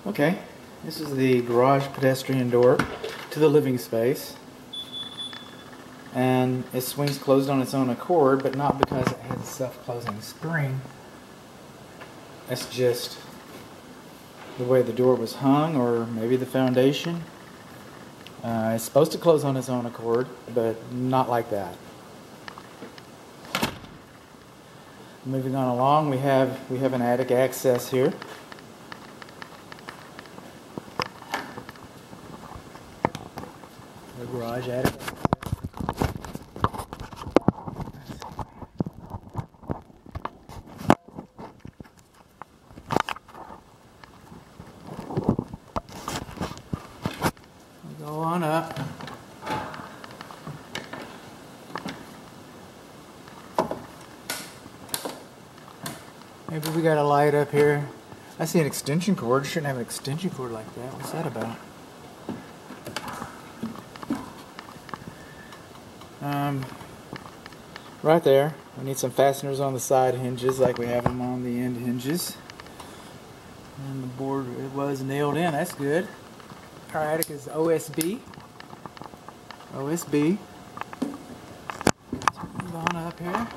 Okay, this is the garage pedestrian door to the living space, and it swings closed on its own accord, but not because it has a self-closing spring. That's just the way the door was hung, or maybe the foundation. It's supposed to close on its own accord, but not like that. Moving on along, we have an attic access here. The garage attic. Go on up. Maybe we got a light up here. I see an extension cord. Shouldn't have an extension cord like that. What's that about? Right there. We need some fasteners on the side hinges like we have them on the end hinges. And the board, it was nailed in. That's good. Our attic is OSB. OSB. So move on up here.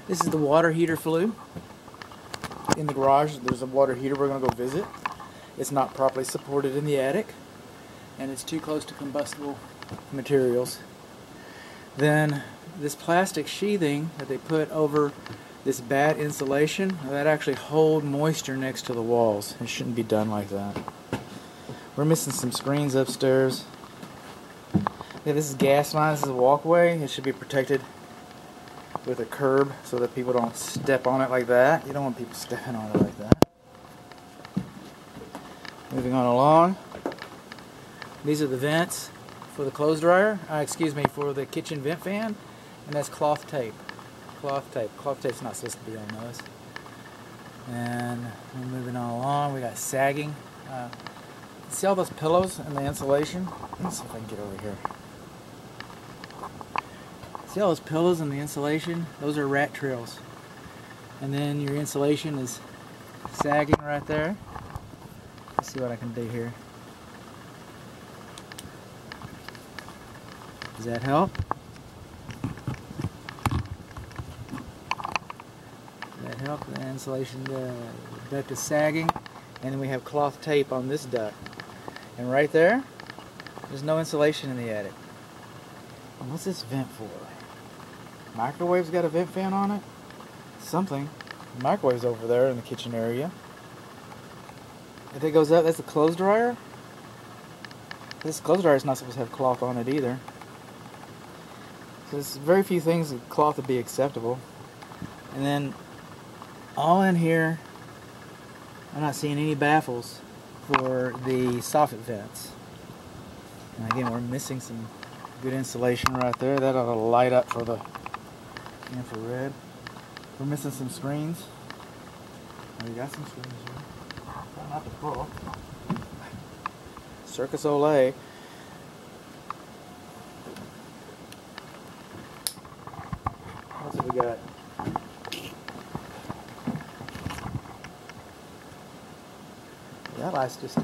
This is the water heater flue. In the garage, there's a water heater we're going to go visit. It's not properly supported in the attic, and it's too close to combustible materials. Then this plastic sheathing that they put over this bad insulation, that actually hold moisture next to the walls. It shouldn't be done like that. We're missing some screens upstairs. Yeah, this is gas line. This is a walkway. It should be protected with a curb so that people don't step on it like that. You don't want people stepping on it like that. Moving on along. These are the vents for the clothes dryer. For the kitchen vent fan. And that's cloth tape. Cloth tape. Cloth tape's not supposed to be on those. And we're moving on along. We got sagging. See all those pillows and the insulation? Let's see if I can get over here. See all those pillows and the insulation? Those are rat trails. And then your insulation is sagging right there. Let's see what I can do here. Does that help? Does that help? The insulation, the duct is sagging. And then we have cloth tape on this duct. And right there, there's no insulation in the attic. What's this vent for? Microwave's got a vent fan on it? Something. The microwave's over there in the kitchen area. If it goes up, that's the clothes dryer? This clothes dryer is not supposed to have cloth on it either. So there's very few things that cloth would be acceptable. And then, all in here, I'm not seeing any baffles for the soffit vents. And again, we're missing some good insulation right there. That ought to light up for the infrared. We're missing some screens. We got some screens here. Try not to pull. Circus Olay. What else have we got? That light's just...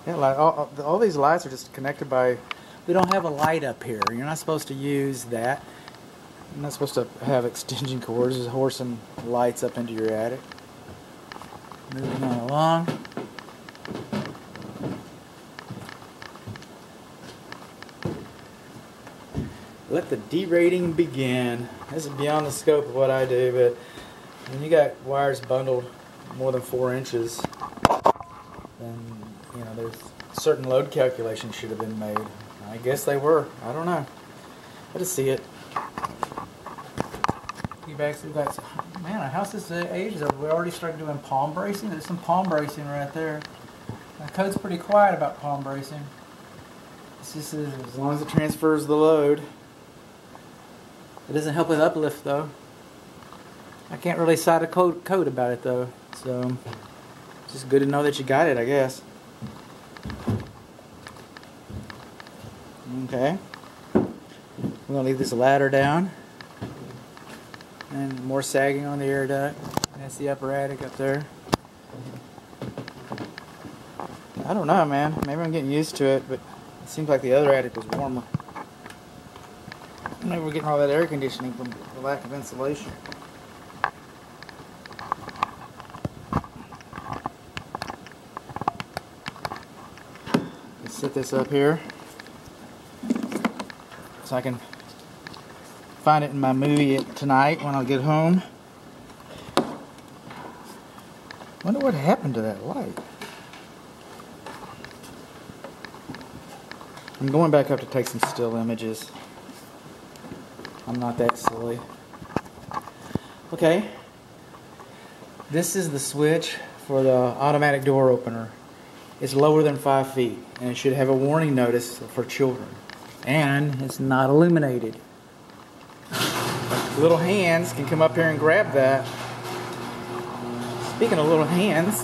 Yeah, all these lights are just connected by... We don't have a light up here. You're not supposed to use that. You're not supposed to have extension cords, just horsing lights up into your attic. Moving on along. Let the derating begin. This is beyond the scope of what I do, but when you got wires bundled more than 4 inches, then there's certain load calculations should have been made. I guess they were. I don't know. I just see it. Man, our house is ages old. We already started doing palm bracing. There's some palm bracing right there. The code's pretty quiet about palm bracing. It's just as long as it transfers the load. It doesn't help with uplift though. I can't really cite a code about it though. So it's just good to know that you got it, I guess. Okay. We're going to leave this ladder down. And more sagging on the air duct. That's the upper attic up there. I don't know, man. Maybe I'm getting used to it, but it seems like the other attic was warmer. Maybe we're getting all that air conditioning from the lack of insulation. Let's set this up here so I can find it in my movie tonight when I get home. Wonder what happened to that light. I'm going back up to take some still images. I'm not that silly. Okay. This is the switch for the automatic door opener. It's lower than 5 feet, and it should have a warning notice for children. And it's not illuminated. Little hands can come up here and grab that. Speaking of little hands,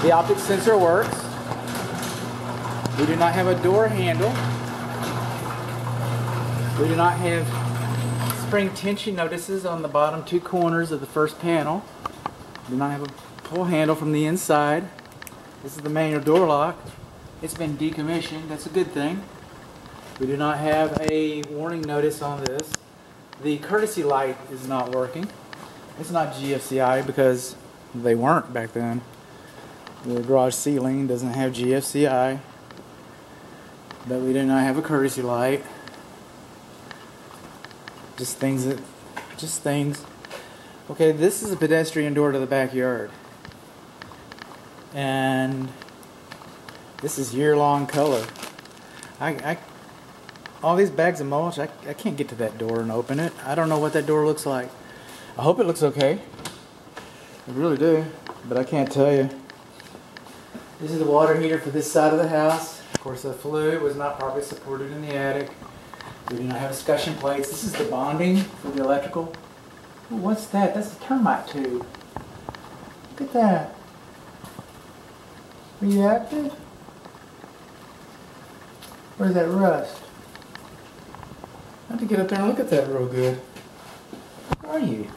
the optic sensor works. We do not have a door handle. We do not have spring tension notices on the bottom 2 corners of the first panel. We do not have a pull handle from the inside. This is the manual door lock. It's been decommissioned. That's a good thing. We do not have a warning notice on this. The courtesy light is not working. It's not GFCI because they weren't back then. The garage ceiling doesn't have GFCI. But we do not have a courtesy light. Just things. Okay, this is a pedestrian door to the backyard. And this is year-long color. All these bags of mulch, I can't get to that door and open it. I don't know what that door looks like. I hope it looks okay. I really do, but I can't tell you. This is the water heater for this side of the house. Of course, the fluid was not properly supported in the attic. We do not have escutcheon plates. This is the bonding for the electrical. Ooh, what's that? That's a termite tube. Look at that. Are you active? Where's that rust? I have to get up there and look at that real good. Where are you?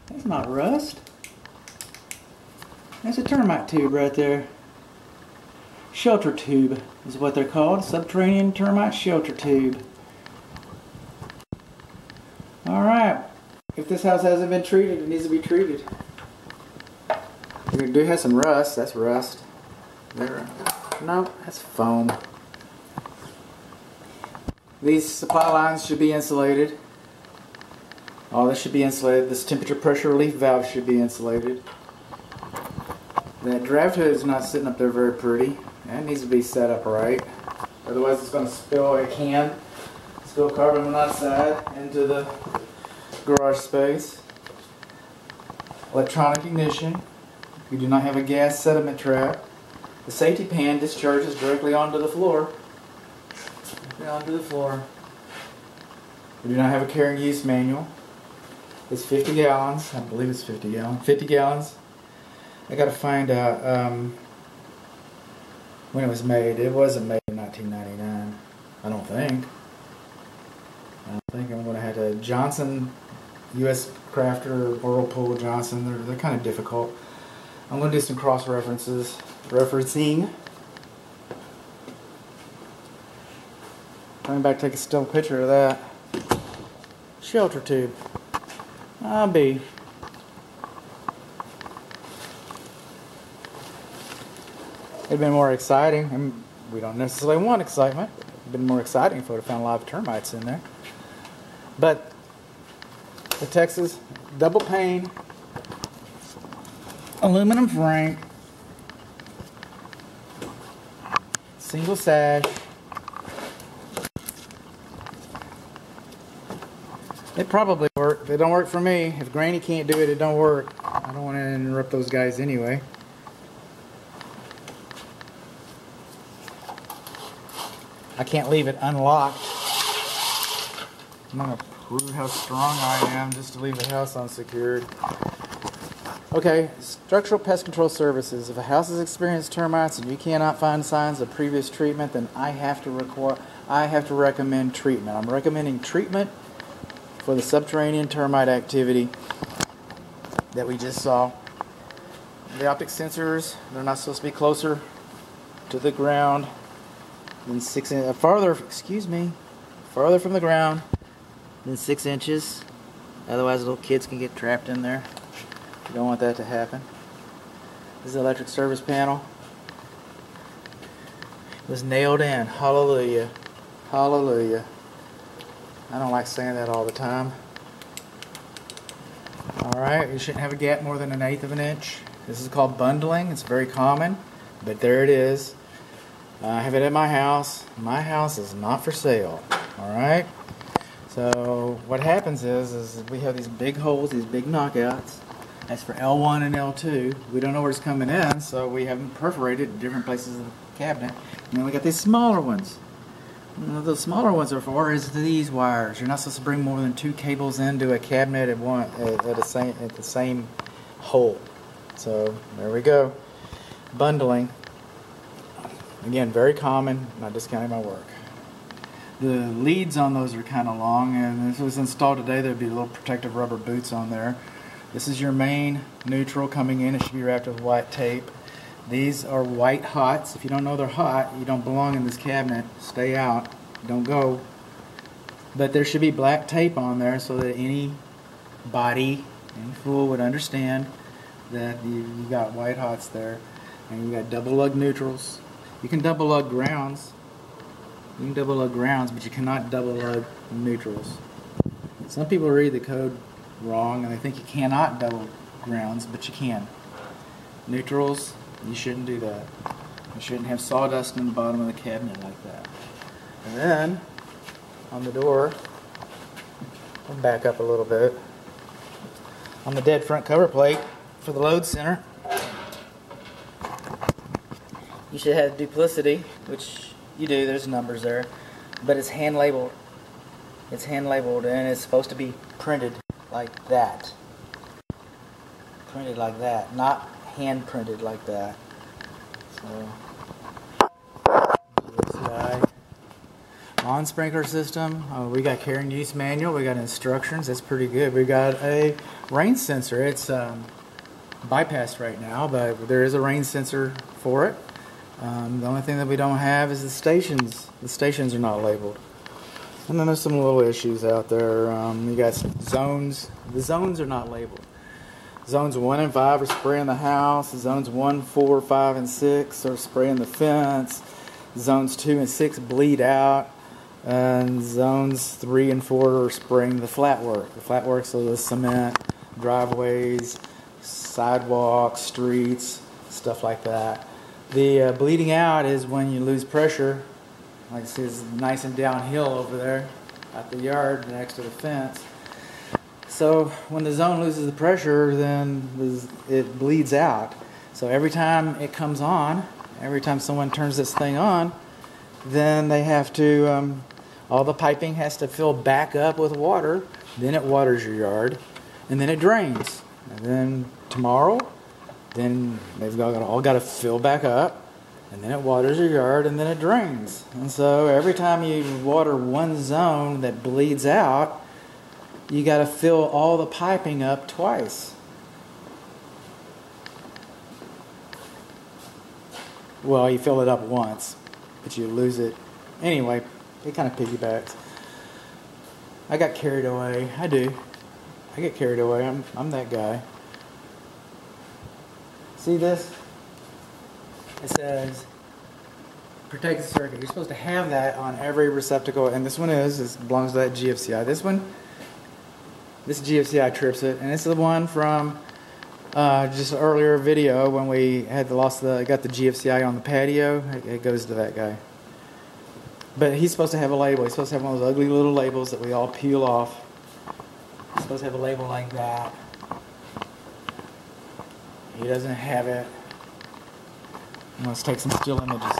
That's not rust. That's a termite tube right there. Shelter tube is what they're called. Subterranean termite shelter tube. Alright. If this house hasn't been treated, it needs to be treated. We do have some rust. That's rust. There. No, that's foam. These supply lines should be insulated. All this should be insulated. This temperature pressure relief valve should be insulated. That draft hood is not sitting up there very pretty. That needs to be set up right. Otherwise it's going to spill carbon monoxide into the garage space. Electronic ignition. We do not have a gas sediment trap. The safety pan discharges directly onto the floor. We do not have a care and use manual. It's 50 gallons. I believe it's 50 gallons. 50 gallons. I gotta find out when it was made. It wasn't made in 1999. I don't think. I'm gonna have to Johnson, U.S. Crafter, Whirlpool, Johnson. They're kind of difficult. I'm gonna do some cross referencing. Coming back, take a still picture of that. Shelter tube. I'll be. It'd been more exciting, and we don't necessarily want excitement. It'd been more exciting if we would have found a lot of termites in there. But the Texas double pane, aluminum frame, single sash. It probably work. They don't work for me. If Granny can't do it, it don't work. I don't want to interrupt those guys anyway. I can't leave it unlocked. I'm going to prove how strong I am just to leave the house unsecured. Okay, structural pest control services. If a house has experienced termites and you cannot find signs of previous treatment, then I have to recommend treatment. I'm recommending treatment for the subterranean termite activity that we just saw. The optic sensors, they're not supposed to be closer to the ground than farther from the ground than 6 inches. Otherwise, little kids can get trapped in there. You don't want that to happen. This is the electric service panel. It was nailed in. Hallelujah. Hallelujah. I don't like saying that all the time. Alright, you shouldn't have a gap more than 1/8 of an inch. This is called bundling. It's very common, but there it is. I have it at my house. My house is not for sale. Alright? So what happens is we have these big holes, these big knockouts. That's for L1 and L2. We don't know where it's coming in, so we have them perforated in different places of the cabinet. And then we got these smaller ones. And what those smaller ones are for is these wires. You're not supposed to bring more than 2 cables into a cabinet at the same hole. So there we go. Bundling. Again, very common. Not discounting my work. The leads on those are kind of long, and if it was installed today, there'd be little protective rubber boots on there. This is your main neutral coming in. It should be wrapped with white tape. These are white hots. If you don't know they're hot, you don't belong in this cabinet. Stay out. Don't go. But there should be black tape on there so that any fool would understand that you got white hots there. And you got double lug neutrals. You can double lug grounds. You can double lug grounds, but you cannot double lug neutrals. Some people read the code wrong and they think you cannot double grounds, but you can. Neutrals, you shouldn't do that. You shouldn't have sawdust in the bottom of the cabinet like that. And then on the door, I'll back up a little bit. On the dead front cover plate for the load center, you should have duplicity, which you do, there's numbers there, but it's hand labeled. It's hand labeled and it's supposed to be printed like that. Printed like that, not hand printed like that. So, this guy. Lawn sprinkler system, we got care and use manual, we got instructions, that's pretty good. We got a rain sensor. It's bypassed right now, but there is a rain sensor for it. The only thing that we don't have is the stations. The stations are not labeled. And then there's some little issues out there. You got zones. The zones are not labeled. Zones 1 and 5 are spraying the house. Zones 1, 4, 5, and 6 are spraying the fence. Zones 2 and 6 bleed out. And zones 3 and 4 are spraying the flat work. The flat work, so the cement, driveways, sidewalks, streets, stuff like that. The bleeding out is when you lose pressure. Like I see, it's nice and downhill over there at the yard next to the fence. So when the zone loses the pressure, then it bleeds out. So every time it comes on, every time someone turns this thing on, then they have to, all the piping has to fill back up with water. Then it waters your yard, and then it drains. And then tomorrow, then they've all got to fill back up, and then it waters your yard, and then it drains. And so every time you water one zone that bleeds out, you got to fill all the piping up twice. Well, you fill it up once, but you lose it. Anyway, it kind of piggybacks. I got carried away. I do. I get carried away. I'm that guy. See this? It says protect the circuit. You're supposed to have that on every receptacle, and this one belongs to that GFCI. This GFCI trips it, and this is the one from just an earlier video when we had got the GFCI on the patio. It goes to that guy. But he's supposed to have a label. He's supposed to have one of those ugly little labels that we all peel off. He's supposed to have a label like that. He doesn't have it. Let's take some still images.